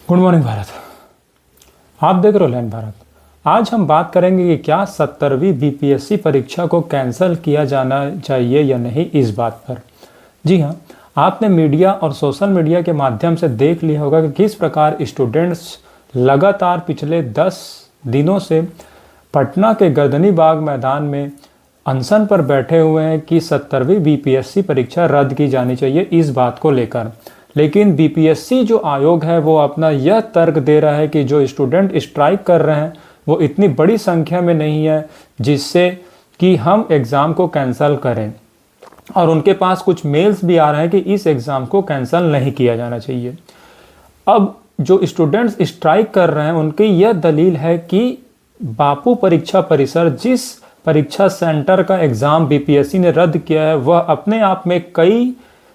Good morning Bharat. आप देख रहे हो लैंड भारत। आज हम बात करेंगे कि क्या 70वीं बीपीएससी परीक्षा को कैंसिल किया जाना चाहिए या नहीं, इस बात पर। जी हाँ, आपने मीडिया और सोशल मीडिया के माध्यम से देख लिया होगा कि किस प्रकार स्टूडेंट्स लगातार पिछले 10 दिनों से पटना के गर्दनी बाग मैदान में अनशन पर बैठे हुए हैं कि 70वीं बीपीएससी परीक्षा रद्द की जानी चाहिए, इस बात को लेकर। लेकिन बीपीएससी जो आयोग है वो अपना यह तर्क दे रहा है कि जो स्टूडेंट स्ट्राइक कर रहे हैं वो इतनी बड़ी संख्या में नहीं है जिससे कि हम एग्ज़ाम को कैंसिल करें, और उनके पास कुछ मेल्स भी आ रहे हैं कि इस एग्ज़ाम को कैंसिल नहीं किया जाना चाहिए। अब जो स्टूडेंट्स स्ट्राइक कर रहे हैं उनकी यह दलील है कि बापू परीक्षा परिसर, जिस परीक्षा सेंटर का एग्ज़ाम बीपीएससी ने रद्द किया है, वह अपने आप में कई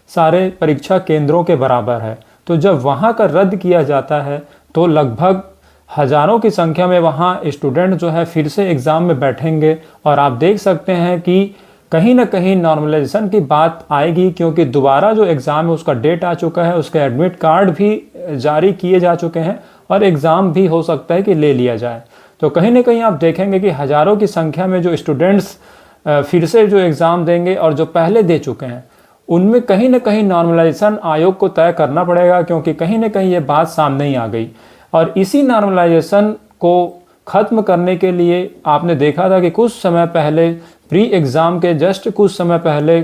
सारे परीक्षा केंद्रों के बराबर है। तो जब वहाँ का रद्द किया जाता है तो लगभग हज़ारों की संख्या में वहाँ स्टूडेंट जो है फिर से एग्ज़ाम में बैठेंगे, और आप देख सकते हैं कि कहीं ना कहीं नॉर्मलाइजेशन की बात आएगी, क्योंकि दोबारा जो एग्ज़ाम है उसका डेट आ चुका है, उसके एडमिट कार्ड भी जारी किए जा चुके हैं और एग्ज़ाम भी हो सकता है कि ले लिया जाए। तो कहीं ना कहीं आप देखेंगे कि हज़ारों की संख्या में जो स्टूडेंट्स फिर से जो एग्ज़ाम देंगे और जो पहले दे चुके हैं उनमें कहीं ना कहीं नॉर्मलाइजेशन आयोग को तय करना पड़ेगा, क्योंकि कहीं ना कहीं ये बात सामने ही आ गई। और इसी नॉर्मलाइजेशन को ख़त्म करने के लिए आपने देखा था कि कुछ समय पहले प्री एग्ज़ाम के जस्ट कुछ समय पहले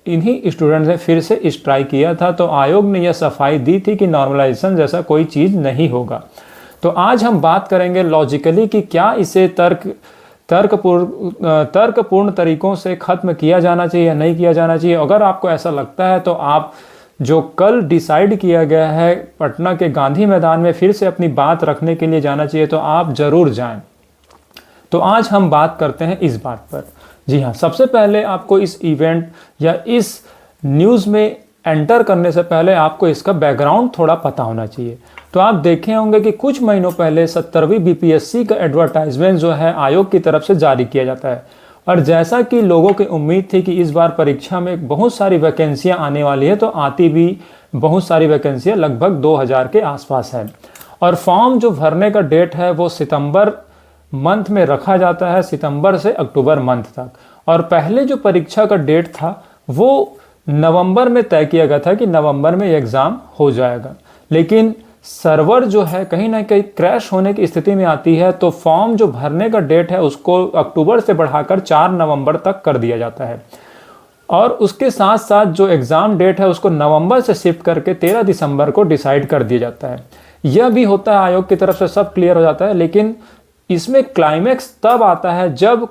इन्हीं स्टूडेंट्स ने फिर से स्ट्राइक किया था। तो आयोग ने यह सफाई दी थी कि नॉर्मलाइजेशन जैसा कोई चीज़ नहीं होगा। तो आज हम बात करेंगे लॉजिकली कि क्या इसे तर्कपूर्ण तरीकों से ख़त्म किया जाना चाहिए या नहीं किया जाना चाहिए। अगर आपको ऐसा लगता है तो आप जो कल डिसाइड किया गया है पटना के गांधी मैदान में फिर से अपनी बात रखने के लिए जाना चाहिए, तो आप ज़रूर जाएं। तो आज हम बात करते हैं इस बात पर। जी हाँ, सबसे पहले आपको इस इवेंट या इस न्यूज़ में एंटर करने से पहले आपको इसका बैकग्राउंड थोड़ा पता होना चाहिए। तो आप देखे होंगे कि कुछ महीनों पहले 70वीं बीपीएससी का एडवर्टाइजमेंट जो है आयोग की तरफ से जारी किया जाता है, और जैसा कि लोगों की उम्मीद थी कि इस बार परीक्षा में बहुत सारी वैकेंसियां आने वाली है, तो आती भी बहुत सारी वैकेंसियां लगभग 2000 के आसपास है। और फॉर्म जो भरने का डेट है वो सितंबर मंथ में रखा जाता है, सितंबर से अक्टूबर मंथ तक। और पहले जो परीक्षा का डेट था वो नवंबर में तय किया गया था कि नवंबर में एग्ज़ाम हो जाएगा, लेकिन सर्वर जो है कहीं ना कहीं क्रैश होने की स्थिति में आती है, तो फॉर्म जो भरने का डेट है उसको अक्टूबर से बढ़ाकर 4 नवंबर तक कर दिया जाता है। और उसके साथ साथ जो एग्ज़ाम डेट है उसको नवंबर से शिफ्ट करके 13 दिसंबर को डिसाइड कर दिया जाता है। यह भी होता है आयोग की तरफ से, सब क्लियर हो जाता है। लेकिन इसमें क्लाइमैक्स तब आता है जब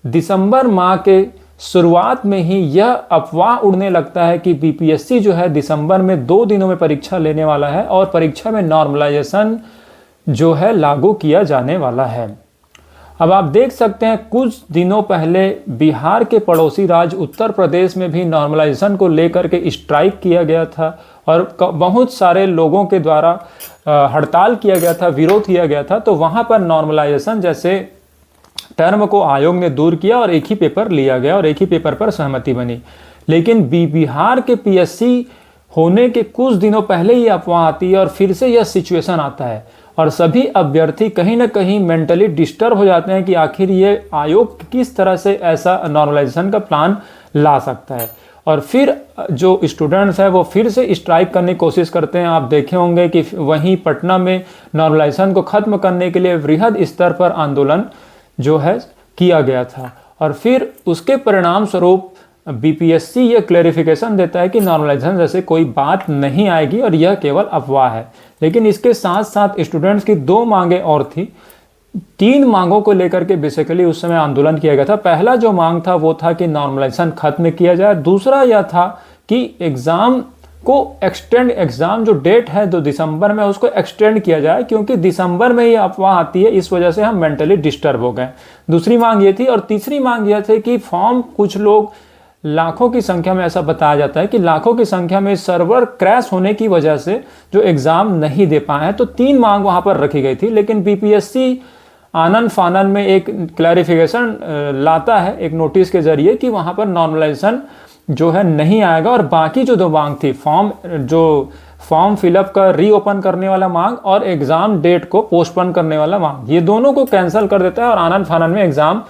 दिसंबर माह के शुरुआत में ही यह अफवाह उड़ने लगता है कि बीपीएससी जो है दिसंबर में 2 दिनों में परीक्षा लेने वाला है और परीक्षा में नॉर्मलाइजेशन जो है लागू किया जाने वाला है। अब आप देख सकते हैं कुछ दिनों पहले बिहार के पड़ोसी राज्य उत्तर प्रदेश में भी नॉर्मलाइजेशन को लेकर के स्ट्राइक किया गया था, और बहुत सारे लोगों के द्वारा हड़ताल किया गया था, विरोध किया गया था। तो वहाँ पर नॉर्मलाइजेशन जैसे टर्म को आयोग ने दूर किया और एक ही पेपर लिया गया और एक ही पेपर पर सहमति बनी। लेकिन बिहार के पीएससी होने के कुछ दिनों पहले ही अफवाह आती है और फिर से यह सिचुएशन आता है, और सभी अभ्यर्थी कहीं ना कहीं मेंटली डिस्टर्ब हो जाते हैं कि आखिर ये आयोग किस तरह से ऐसा नॉर्मलाइजेशन का प्लान ला सकता है। और फिर जो स्टूडेंट्स हैं वो फिर से स्ट्राइक करने की कोशिश करते हैं। आप देखे होंगे कि वहीं पटना में नॉर्मलाइजेशन को ख़त्म करने के लिए वृहद स्तर पर आंदोलन जो है किया गया था, और फिर उसके परिणाम स्वरूप बीपीएससी ये क्लैरिफिकेशन देता है कि नॉर्मलाइजेशन जैसे कोई बात नहीं आएगी और यह केवल अफवाह है। लेकिन इसके साथ साथ स्टूडेंट्स की 2 मांगें और थी। 3 मांगों को लेकर के बेसिकली उस समय आंदोलन किया गया था। पहला जो मांग था वो था कि नॉर्मलाइजेशन खत्म किया जाए। दूसरा यह था कि एग्ज़ाम को एक्सटेंड, एग्ज़ाम जो डेट है 2 दिसंबर में उसको एक्सटेंड किया जाए, क्योंकि दिसंबर में ये अफवाह आती है, इस वजह से हम मेंटली डिस्टर्ब हो गए। दूसरी मांग ये थी। और तीसरी मांग यह थी कि फॉर्म, कुछ लोग लाखों की संख्या में, ऐसा बताया जाता है कि लाखों की संख्या में सर्वर क्रैश होने की वजह से जो एग्ज़ाम नहीं दे पाए हैं। तो 3 मांग वहाँ पर रखी गई थी। लेकिन बीपीएससी आनन फानन में एक क्लैरिफिकेशन लाता है एक नोटिस के जरिए कि वहाँ पर नॉर्मलाइजेशन जो है नहीं आएगा, और बाकी जो 2 मांग थी, फॉर्म जो फॉर्म फिलअप का रीओपन करने वाला मांग और एग्ज़ाम डेट को पोस्टपोन करने वाला मांग, ये दोनों को कैंसिल कर देता है और आनन फानन में एग्ज़ाम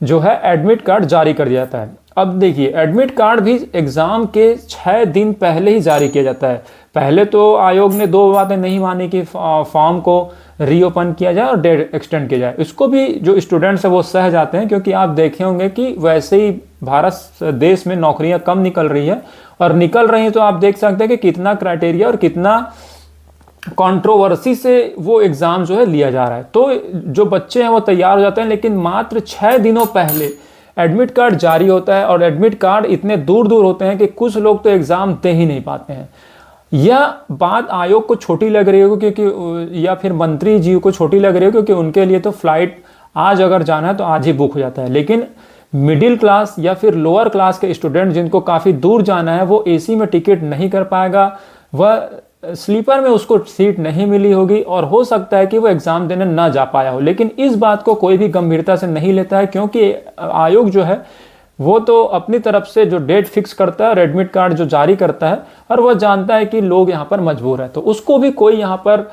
जो है एडमिट कार्ड जारी कर दिया जाता है। अब देखिए, एडमिट कार्ड भी एग्ज़ाम के 6 दिन पहले ही जारी किया जाता है। पहले तो आयोग ने 2 बातें नहीं मानी कि फॉर्म को रीओपन किया जाए और डेट एक्सटेंड किया जाए। इसको भी जो स्टूडेंट्स हैं वो सह जाते हैं, क्योंकि आप देखे होंगे कि वैसे ही भारत देश में नौकरियां कम निकल रही है, और निकल रही हैं तो आप देख सकते हैं कि कितना क्राइटेरिया और कितना कंट्रोवर्सी से वो एग्ज़ाम जो है लिया जा रहा है। तो जो बच्चे हैं वो तैयार हो जाते हैं, लेकिन मात्र 6 दिनों पहले एडमिट कार्ड जारी होता है, और एडमिट कार्ड इतने दूर दूर होते हैं कि कुछ लोग तो एग्ज़ाम दे ही नहीं पाते हैं। यह बात आयोग को छोटी लग रही हो, क्योंकि या फिर मंत्री जी को छोटी लग रही हो, क्योंकि उनके लिए तो फ्लाइट आज अगर जाना है तो आज ही बुक हो जाता है। लेकिन मिडिल क्लास या फिर लोअर क्लास के स्टूडेंट जिनको काफ़ी दूर जाना है, वो एसी में टिकट नहीं कर पाएगा, वह स्लीपर में उसको सीट नहीं मिली होगी, और हो सकता है कि वो एग्ज़ाम देने ना जा पाया हो। लेकिन इस बात को कोई भी गंभीरता से नहीं लेता है, क्योंकि आयोग जो है वो तो अपनी तरफ से जो डेट फिक्स करता है और एडमिट कार्ड जो जारी करता है, और वह जानता है कि लोग यहाँ पर मजबूर हैं, तो उसको भी कोई यहाँ पर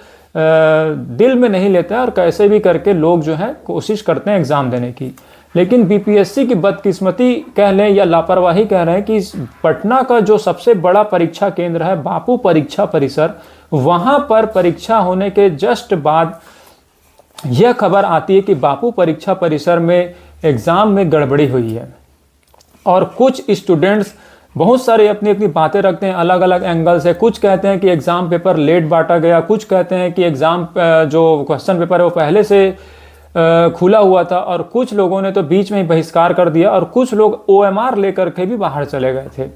दिल में नहीं लेता है, और कैसे भी करके लोग जो है कोशिश करते हैं एग्ज़ाम देने की। लेकिन बीपीएससी की बदकिस्मती कह लें या लापरवाही कह रहे हैं कि पटना का जो सबसे बड़ा परीक्षा केंद्र है बापू परीक्षा परिसर, वहाँ पर परीक्षा होने के जस्ट बाद यह खबर आती है कि बापू परीक्षा परिसर में एग्ज़ाम में गड़बड़ी हुई है। और कुछ स्टूडेंट्स बहुत सारे अपनी अपनी बातें रखते हैं अलग अलग एंगल से। कुछ कहते हैं कि एग्ज़ाम पेपर लेट बांटा गया, कुछ कहते हैं कि एग्ज़ाम जो क्वेश्चन पेपर है वो पहले से खुला हुआ था, और कुछ लोगों ने तो बीच में ही बहिष्कार कर दिया, और कुछ लोग ओएमआर लेकर के भी बाहर चले गए थे।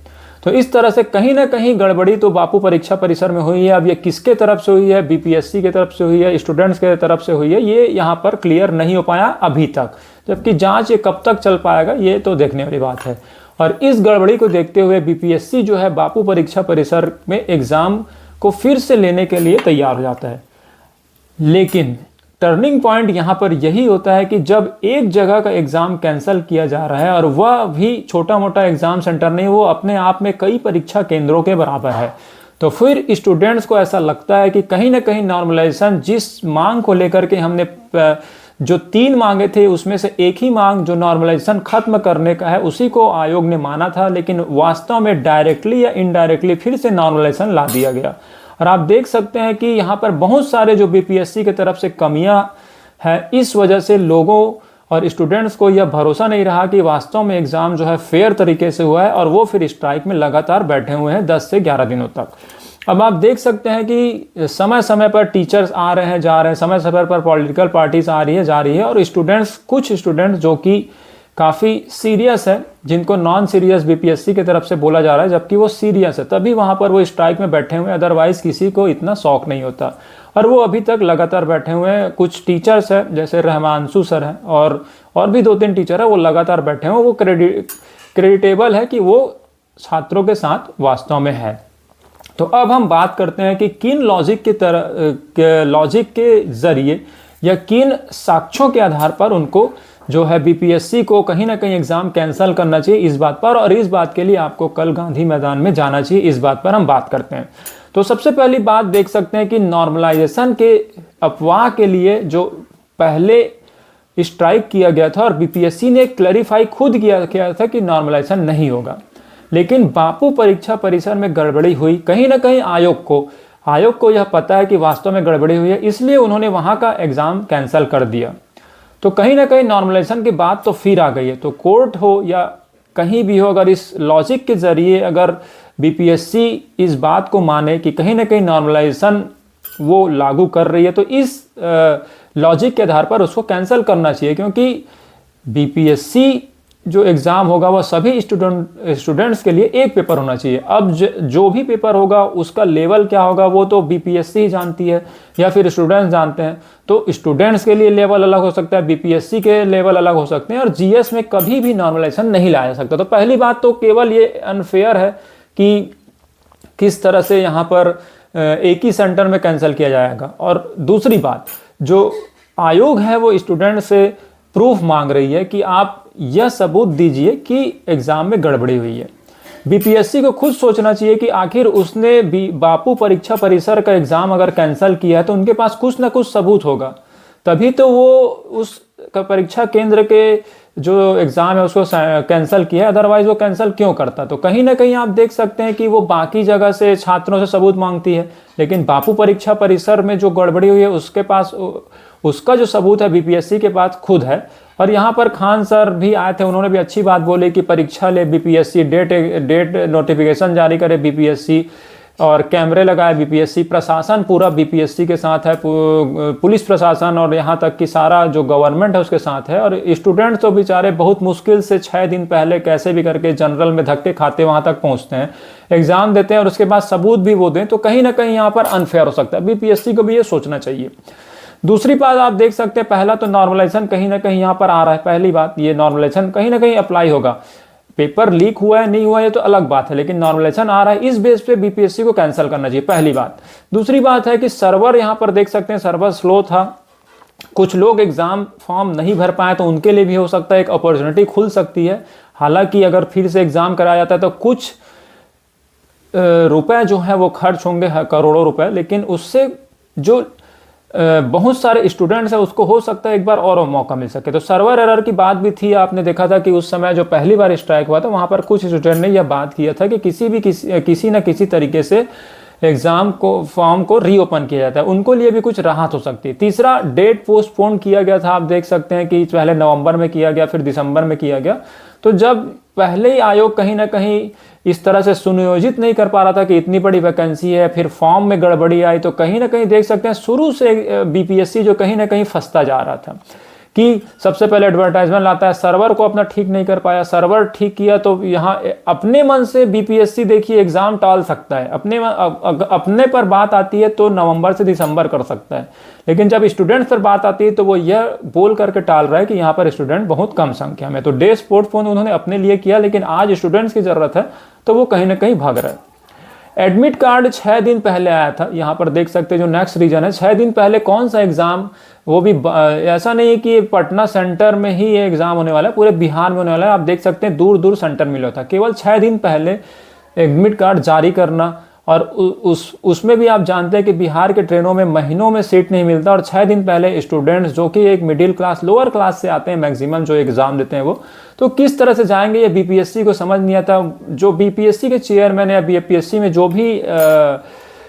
तो इस तरह से कहीं ना कहीं गड़बड़ी तो बापू परीक्षा परिसर में हुई है। अब ये किसके तरफ से हुई है, बीपीएससी के तरफ से हुई है, स्टूडेंट्स के तरफ से हुई है, ये यहाँ पर क्लियर नहीं हो पाया अभी तक। जबकि जांच ये कब तक चल पाएगा ये तो देखने वाली बात है। और इस गड़बड़ी को देखते हुए बीपीएससी जो है बापू परीक्षा परिसर में एग्ज़ाम को फिर से लेने के लिए तैयार हो जाता है। लेकिन टर्निंग पॉइंट यहाँ पर यही होता है कि जब एक जगह का एग्ज़ाम कैंसिल किया जा रहा है, और वह भी छोटा मोटा एग्ज़ाम सेंटर नहीं, वो अपने आप में कई परीक्षा केंद्रों के बराबर है, तो फिर स्टूडेंट्स को ऐसा लगता है कि कहीं ना कहीं नॉर्मलाइजेशन जिस मांग को लेकर के हमने जो 3 मांगे थे उसमें से एक ही मांग जो नॉर्मलाइजेशन खत्म करने का है उसी को आयोग ने माना था, लेकिन वास्तव में डायरेक्टली या इनडायरेक्टली फिर से नॉर्मलाइजेशन ला दिया गया। और आप देख सकते हैं कि यहाँ पर बहुत सारे जो बीपीएससी की तरफ से कमियां हैं, इस वजह से लोगों और स्टूडेंट्स को यह भरोसा नहीं रहा कि वास्तव में एग्ज़ाम जो है फेयर तरीके से हुआ है, और वो फिर स्ट्राइक में लगातार बैठे हुए हैं 10 से 11 दिनों तक। अब आप देख सकते हैं कि समय समय पर टीचर्स आ रहे हैं जा रहे हैं, समय समय पर पॉलिटिकल पार्टीज आ रही है जा रही है, और स्टूडेंट्स कुछ स्टूडेंट्स जो कि काफ़ी सीरियस है, जिनको नॉन सीरियस बीपीएससी की तरफ से बोला जा रहा है जबकि वो सीरियस है, तभी वहाँ पर वो स्ट्राइक में बैठे हुए हैं, अदरवाइज़ किसी को इतना शौक नहीं होता। और वो अभी तक लगातार बैठे हुए हैं। कुछ टीचर्स हैं जैसे रहमानसू सर हैं और भी 2-3 टीचर हैं, वो लगातार बैठे हुए हैं। वो क्रेडिटेबल है कि वो छात्रों के साथ वास्तव में है। तो अब हम बात करते हैं कि किन लॉजिक के जरिए या किन साक्ष्यों के आधार पर उनको जो है बीपीएससी को कहीं ना कहीं एग्ज़ाम कैंसिल करना चाहिए इस बात पर, और इस बात के लिए आपको कल गांधी मैदान में जाना चाहिए, इस बात पर हम बात करते हैं। तो सबसे पहली बात देख सकते हैं कि नॉर्मलाइजेशन के अफवाह के लिए जो पहले स्ट्राइक किया गया था, और बीपीएससी ने क्लैरिफाई खुद किया था कि नॉर्मलाइजेशन नहीं होगा, लेकिन बापू परीक्षा परिसर में गड़बड़ी हुई। कहीं ना कहीं आयोग को यह पता है कि वास्तव में गड़बड़ी हुई है, इसलिए उन्होंने वहाँ का एग्ज़ाम कैंसिल कर दिया। तो कहीं ना कहीं नॉर्मलाइजेशन की बात तो फिर आ गई है। तो कोर्ट हो या कहीं भी हो, अगर इस लॉजिक के ज़रिए अगर बीपीएससी इस बात को माने कि कहीं ना कहीं नॉर्मलाइजेशन वो लागू कर रही है, तो इस लॉजिक के आधार पर उसको कैंसिल करना चाहिए, क्योंकि बीपीएससी जो एग्ज़ाम होगा वह सभी स्टूडेंट्स के लिए एक पेपर होना चाहिए। अब जो भी पेपर होगा उसका लेवल क्या होगा वो तो बीपीएससी ही जानती है या फिर स्टूडेंट्स जानते हैं। तो स्टूडेंट्स के लिए लेवल अलग हो सकता है, बीपीएससी के लेवल अलग हो सकते हैं, और जीएस में कभी भी नॉर्मलाइजेशन नहीं लाया जा सकता। तो पहली बात तो केवल ये अनफेयर है कि किस तरह से यहाँ पर एक ही सेंटर में कैंसिल किया जाएगा। और दूसरी बात, जो आयोग है वो स्टूडेंट से प्रूफ मांग रही है कि आप यह सबूत दीजिए कि एग्ज़ाम में गड़बड़ी हुई है। बीपीएससी को खुद सोचना चाहिए कि आखिर उसने बापू परीक्षा परिसर का एग्ज़ाम अगर कैंसिल किया है तो उनके पास कुछ ना कुछ सबूत होगा, तभी तो वो उस परीक्षा केंद्र के जो एग्ज़ाम है उसको कैंसिल किया, अदरवाइज वो कैंसिल क्यों करता। तो कहीं ना कहीं आप देख सकते हैं कि वो बाकी जगह से छात्रों से सबूत मांगती है, लेकिन बापू परीक्षा परिसर में जो गड़बड़ी हुई है उसके पास उसका जो सबूत है बीपीएससी के पास खुद है। और यहाँ पर खान सर भी आए थे, उन्होंने भी अच्छी बात बोली कि परीक्षा ले बीपीएससी, डेट नोटिफिकेशन जारी करे बीपीएससी, और कैमरे लगाए बीपीएससी, प्रशासन पूरा बीपीएससी के साथ है, पुलिस प्रशासन और यहाँ तक कि सारा जो गवर्नमेंट है उसके साथ है। और स्टूडेंट तो बेचारे बहुत मुश्किल से 6 दिन पहले कैसे भी करके जनरल में धक्के खाते वहाँ तक पहुँचते हैं, एग्ज़ाम देते हैं और उसके बाद सबूत भी वो दें, तो कहीं ना कहीं यहाँ पर अनफेयर हो सकता है। बीपीएससी को भी ये सोचना चाहिए। दूसरी बात आप देख सकते हैं, पहला तो नॉर्मलाइजेशन कहीं ना कहीं यहाँ पर आ रहा है। पहली बात, ये नॉर्मलाइजेशन कहीं ना कहीं अप्लाई होगा। पेपर लीक हुआ है नहीं हुआ है तो अलग बात है, लेकिन नॉर्मलाइजेशन आ रहा है, इस बेस पे बीपीएससी को कैंसिल करना चाहिए, पहली बात। दूसरी बात है कि सर्वर यहाँ पर देख सकते हैं सर्वर स्लो था, कुछ लोग एग्जाम फॉर्म नहीं भर पाए, तो उनके लिए भी हो सकता है एक अपॉर्चुनिटी खुल सकती है। हालांकि अगर फिर से एग्जाम कराया जाता है तो कुछ रुपए जो है वो खर्च होंगे, करोड़ों रुपए, लेकिन उससे जो बहुत सारे स्टूडेंट्स हैं उसको हो सकता है एक बार और मौका मिल सके। तो सर्वर एरर की बात भी थी, आपने देखा था कि उस समय जो पहली बार स्ट्राइक हुआ था वहाँ पर कुछ स्टूडेंट ने यह बात किया था कि किसी न किसी तरीके से एग्जाम को फॉर्म को रीओपन किया जाता है, उनको लिए भी कुछ राहत हो सकती है। तीसरा, डेट पोस्टपोन किया गया था, आप देख सकते हैं कि पहले नवंबर में किया गया, फिर दिसंबर में किया गया। तो जब पहले ही आयोग कहीं ना कहीं इस तरह से सुनियोजित नहीं कर पा रहा था कि इतनी बड़ी वैकेंसी है, फिर फॉर्म में गड़बड़ी आई, तो कहीं ना कहीं देख सकते हैं शुरू से बीपीएससी जो कहीं ना कहीं फंसता जा रहा था कि सबसे पहले एडवर्टाइजमेंट लाता है, सर्वर को अपना ठीक नहीं कर पाया, सर्वर ठीक किया तो यहाँ अपने मन से बीपीएससी देखिए एग्जाम टाल सकता है, अपने पर बात आती है तो नवंबर से दिसंबर कर सकता है, लेकिन जब स्टूडेंट्स पर बात आती है तो वो यह बोल करके टाल रहा है कि यहाँ पर स्टूडेंट बहुत कम संख्या में। तो डे पोस्टपोन उन्होंने अपने लिए किया, लेकिन आज स्टूडेंट्स की जरूरत है तो वो कहीं ना कहीं भाग रहा है। एडमिट कार्ड 6 दिन पहले आया था, यहाँ पर देख सकते हैं जो नेक्स्ट रीजन है, 6 दिन पहले कौन सा एग्जाम, वो भी ऐसा नहीं है कि पटना सेंटर में ही ये एग्जाम होने वाला है, पूरे बिहार में होने वाला है। आप देख सकते हैं दूर दूर सेंटर मिला था, केवल 6 दिन पहले एडमिट कार्ड जारी करना, और उसमें भी आप जानते हैं कि बिहार के ट्रेनों में महीनों में सीट नहीं मिलता, और 6 दिन पहले स्टूडेंट्स जो कि एक मिडिल क्लास लोअर क्लास से आते हैं मैक्सिमम जो एग्जाम देते हैं वो, तो किस तरह से जाएंगे ये बीपीएससी को समझ नहीं आता। जो बीपीएससी के चेयरमैन या बीपीएससी में जो भी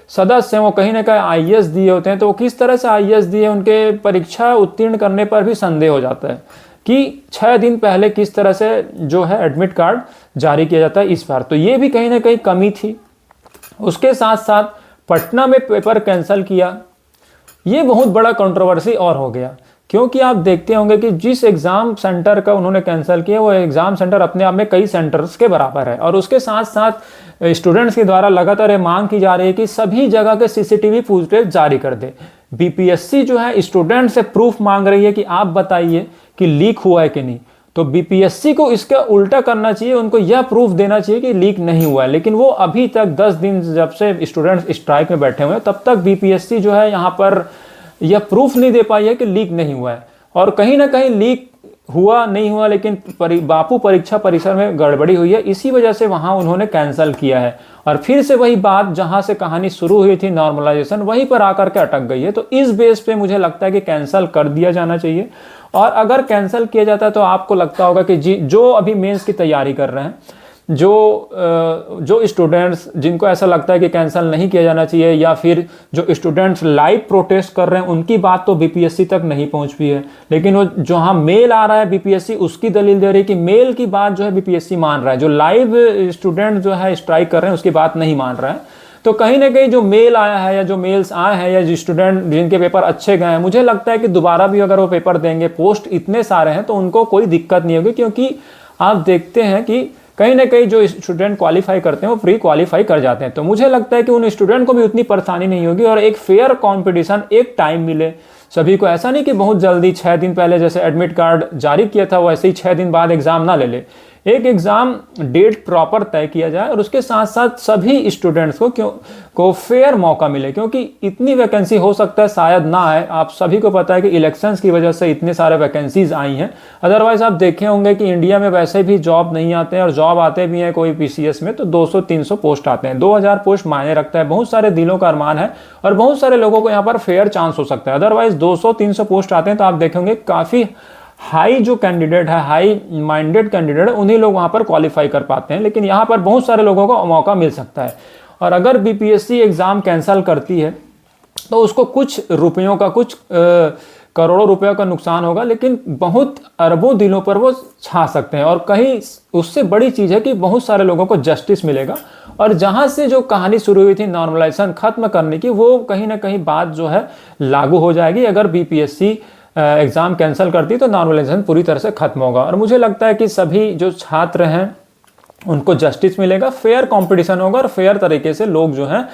सदस्य हैं वो कहीं ना कहीं आईएएस दिए होते हैं, तो वो किस तरह से आईएएस दिए, उनके परीक्षा उत्तीर्ण करने पर भी संदेह हो जाता है कि 6 दिन पहले किस तरह से जो है एडमिट कार्ड जारी किया जाता है इस बार। तो ये भी कहीं ना कहीं कमी थी। उसके साथ साथ पटना में पेपर कैंसिल किया, ये बहुत बड़ा कंट्रोवर्सी और हो गया, क्योंकि आप देखते होंगे कि जिस एग्जाम सेंटर का उन्होंने कैंसिल किया वो एग्जाम सेंटर अपने आप में कई सेंटर्स के बराबर है, और उसके साथ साथ स्टूडेंट्स के द्वारा लगातार ये मांग की जा रही है कि सभी जगह के सीसीटीवी फुटेज जारी कर दे। बीपीएससी जो है स्टूडेंट से प्रूफ मांग रही है कि आप बताइए कि लीक हुआ है कि नहीं, तो बीपीएससी को इसका उल्टा करना चाहिए, उनको यह प्रूफ देना चाहिए कि लीक नहीं हुआ है। लेकिन वो अभी तक 10 दिन जब से स्टूडेंट्स स्ट्राइक में बैठे हुए हैं तब तक बीपीएससी जो है यहाँ पर यह प्रूफ नहीं दे पाई है कि लीक नहीं हुआ है, और कहीं ना कहीं लीक हुआ नहीं हुआ, लेकिन बापू परीक्षा परिसर में गड़बड़ी हुई है, इसी वजह से वहाँ उन्होंने कैंसिल किया है। और फिर से वही बात जहाँ से कहानी शुरू हुई थी नॉर्मलाइजेशन, वहीं पर आकर के अटक गई है। तो इस बेस पे मुझे लगता है कि कैंसिल कर दिया जाना चाहिए, और अगर कैंसिल किया जाता है तो आपको लगता होगा कि जो अभी मेंस की तैयारी कर रहे हैं, जो स्टूडेंट्स जिनको ऐसा लगता है कि कैंसिल नहीं किया जाना चाहिए, या फिर जो स्टूडेंट्स लाइव प्रोटेस्ट कर रहे हैं, उनकी बात तो बीपीएससी तक नहीं पहुंच पाई है, लेकिन वो जो हाँ मेल आ रहा है बीपीएससी उसकी दलील दे रही है कि मेल की बात जो है बीपीएससी मान रहा है, जो लाइव स्टूडेंट जो है स्ट्राइक कर रहे हैं उसकी बात नहीं मान रहा है। तो कहीं ना कहीं जो मेल आया है या जो मेल्स आए हैं या जो स्टूडेंट जिनके पेपर अच्छे गए हैं, मुझे लगता है कि दोबारा भी अगर वो पेपर देंगे, पोस्ट इतने सारे हैं तो उनको कोई दिक्कत नहीं होगी, क्योंकि आप देखते हैं कि कहीं ना कहीं जो स्टूडेंट क्वालिफाई करते हैं वो प्री क्वालिफाई कर जाते हैं। तो मुझे लगता है कि उन स्टूडेंट को भी उतनी परेशानी नहीं होगी, और एक फेयर कंपटीशन, एक टाइम मिले सभी को। ऐसा नहीं कि बहुत जल्दी 6 दिन पहले जैसे एडमिट कार्ड जारी किया था वैसे ही 6 दिन बाद एग्जाम ना ले ले, एक एग्ज़ाम डेट प्रॉपर तय किया जाए और उसके साथ साथ सभी स्टूडेंट्स को फेयर मौका मिले, क्योंकि इतनी वैकेंसी हो सकता है शायद ना आए। आप सभी को पता है कि इलेक्शंस की वजह से इतने सारे वैकेंसीज आई हैं। अदरवाइज आप देखे होंगे कि इंडिया में वैसे भी जॉब नहीं आते हैं, और जॉब आते भी हैं कोई पीसीएस में तो 200-300 पोस्ट आते हैं। 2000 पोस्ट मायने रखता है, बहुत सारे दिलों का अरमान है और बहुत सारे लोगों को यहाँ पर फेयर चांस हो सकता है। अदरवाइज 200-300 पोस्ट आते हैं तो आप देखेंगे काफ़ी हाई जो कैंडिडेट है, हाई माइंडेड कैंडिडेट है, उन्हीं लोग वहाँ पर क्वालिफाई कर पाते हैं, लेकिन यहाँ पर बहुत सारे लोगों को मौका मिल सकता है। और अगर बीपीएससी एग्ज़ाम कैंसिल करती है तो उसको कुछ रुपयों का, कुछ करोड़ों रुपयों का नुकसान होगा, लेकिन बहुत अरबों दिलों पर वो छा सकते हैं। और कहीं उससे बड़ी चीज़ है कि बहुत सारे लोगों को जस्टिस मिलेगा, और जहाँ से जो कहानी शुरू हुई थी नॉर्मलाइजेशन खत्म करने की, वो कहीं ना कहीं बात जो है लागू हो जाएगी। अगर बीपीएससी एग्ज़ाम कैंसिल करती तो नॉर्मलाइजेशन पूरी तरह से खत्म होगा। और मुझे लगता है कि सभी जो छात्र हैं उनको जस्टिस मिलेगा, फेयर कंपटीशन होगा और फेयर तरीके से लोग जो हैं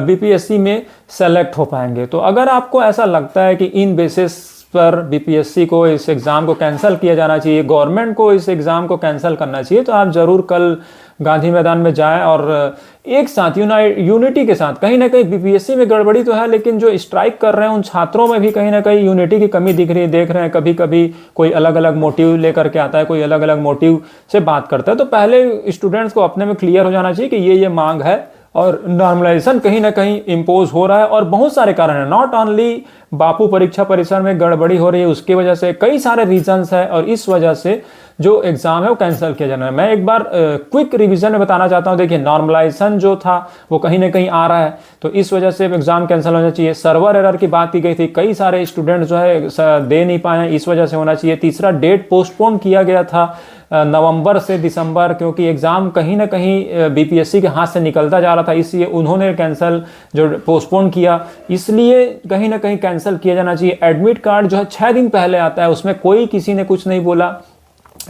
बीपीएससी में सेलेक्ट हो पाएंगे। तो अगर आपको ऐसा लगता है कि इन बेसिस पर बीपीएससी को इस एग्ज़ाम को कैंसिल किया जाना चाहिए, गवर्नमेंट को इस एग्ज़ाम को कैंसिल करना चाहिए, तो आप ज़रूर कल गांधी मैदान में जाएं और एक साथ यूनिटी के साथ, कहीं ना कहीं बीपीएससी में गड़बड़ी तो है, लेकिन जो स्ट्राइक कर रहे हैं उन छात्रों में भी कहीं ना कहीं यूनिटी की कमी दिख रही है। देख रहे हैं कभी कभी कोई अलग अलग मोटिव लेकर के आता है, कोई अलग अलग मोटिव से बात करता है। तो पहले स्टूडेंट्स को अपने में क्लियर हो जाना चाहिए कि ये मांग है, और नॉर्मलाइजेशन कहीं ना कहीं इम्पोज हो रहा है। और बहुत सारे कारण हैं, नॉट ओनली बापू परीक्षा परिसर में गड़बड़ी हो रही है, उसकी वजह से कई सारे रीजंस हैं, और इस वजह से जो एग्ज़ाम है वो कैंसिल किया जाना है। मैं एक बार क्विक रिवीजन में बताना चाहता हूँ। देखिए, नॉर्मलाइजेशन जो था वो कहीं ना कहीं आ रहा है, तो इस वजह से एग्ज़ाम कैंसिल होना चाहिए। सर्वर एरर की बात की गई थी, कई सारे स्टूडेंट जो है दे नहीं पाए, इस वजह से होना चाहिए। तीसरा, डेट पोस्टपोन किया गया था नवंबर से दिसंबर, क्योंकि एग्ज़ाम कहीं ना कहीं बीपीएससी के हाथ से निकलता जा रहा था, इसलिए उन्होंने कैंसिल जो पोस्टपोन किया, इसलिए कहीं ना कहीं कैंसिल किया जाना चाहिए। एडमिट कार्ड जो है 6 दिन पहले आता है, उसमें कोई किसी ने कुछ नहीं बोला,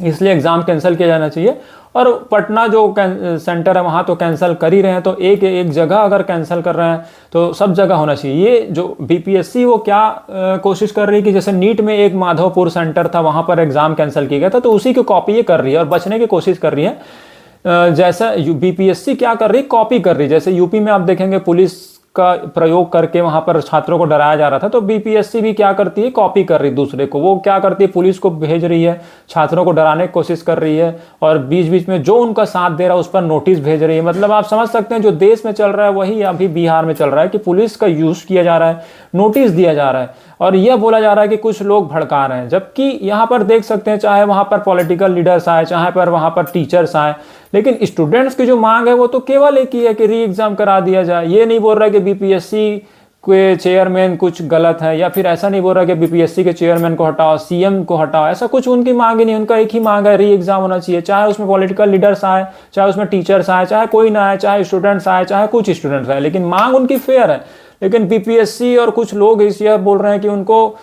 इसलिए एग्ज़ाम कैंसिल किया जाना चाहिए। और पटना जो सेंटर है वहाँ तो कैंसिल कर ही रहे हैं, तो एक जगह अगर कैंसिल कर रहे हैं तो सब जगह होना चाहिए। ये जो बीपीएससी वो क्या कोशिश कर रही है कि जैसे नीट में एक माधवपुर सेंटर था, वहाँ पर एग्ज़ाम कैंसिल किया गया था, तो उसी की कॉपी ये कर रही है और बचने की कोशिश कर रही है। जैसा बीपीएससी क्या कर रही है, कॉपी कर रही है। जैसे यूपी में आप देखेंगे पुलिस का प्रयोग करके वहां पर छात्रों को डराया जा रहा था, तो बीपीएससी भी क्या करती है, कॉपी कर रही दूसरे को। वो क्या करती है, पुलिस को भेज रही है, छात्रों को डराने की कोशिश कर रही है, और बीच बीच में जो उनका साथ दे रहा है उस पर नोटिस भेज रही है। मतलब आप समझ सकते हैं जो देश में चल रहा है वही अभी बिहार में चल रहा है, कि पुलिस का यूज किया जा रहा है, नोटिस दिया जा रहा है, और यह बोला जा रहा है कि कुछ लोग भड़का रहे हैं। जबकि यहाँ पर देख सकते हैं, चाहे वहाँ पर पॉलिटिकल लीडर्स आए, चाहे पर वहाँ पर टीचर्स आए, लेकिन स्टूडेंट्स की जो मांग है वो तो केवल एक ही है कि री एग्जाम करा दिया जाए। ये नहीं बोल रहा है कि बीपीएससी के चेयरमैन कुछ गलत है, या फिर ऐसा नहीं बोल रहा कि बीपीएससी के चेयरमैन को हटाओ, सीएम को हटाओ, ऐसा कुछ उनकी मांग ही नहीं। उनका एक ही मांग है, री एग्जाम होना चाहिए, चाहे उसमें पॉलिटिकल लीडर्स आए, चाहे उसमें टीचर्स आए, चाहे कोई ना आए, चाहे स्टूडेंट्स आए, चाहे कुछ स्टूडेंट्स आए, लेकिन मांग उनकी फेयर है। लेकिन बीपीएससी और कुछ लोग इस बोल रहे हैं कि उनको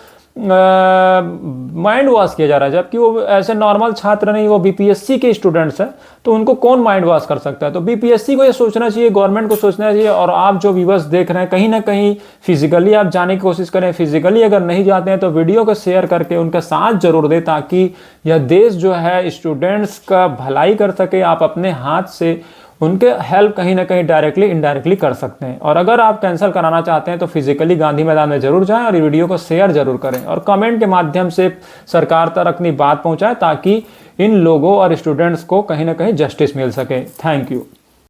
माइंड वॉश किया जा रहा है, जबकि वो ऐसे नॉर्मल छात्र नहीं, वो बीपीएससी के स्टूडेंट्स हैं, तो उनको कौन माइंड वॉश कर सकता है। तो बीपीएससी को ये सोचना चाहिए, गवर्नमेंट को सोचना चाहिए। और आप जो व्यूअर्स देख रहे हैं, कहीं ना कहीं फिजिकली आप जाने की कोशिश करें, फिजिकली अगर नहीं जाते हैं तो वीडियो को शेयर करके उनका साथ जरूर दें, ताकि यह देश जो है स्टूडेंट्स का भलाई कर सके। आप अपने हाथ से उनके हेल्प कहीं ना कहीं डायरेक्टली इनडायरेक्टली कर सकते हैं। और अगर आप कैंसिल कराना चाहते हैं तो फिजिकली गांधी मैदान में जरूर जाएं, और ये वीडियो को शेयर जरूर करें, और कमेंट के माध्यम से सरकार तक अपनी बात पहुंचाएं, ताकि इन लोगों और स्टूडेंट्स को कहीं ना कहीं जस्टिस मिल सके। Thank you.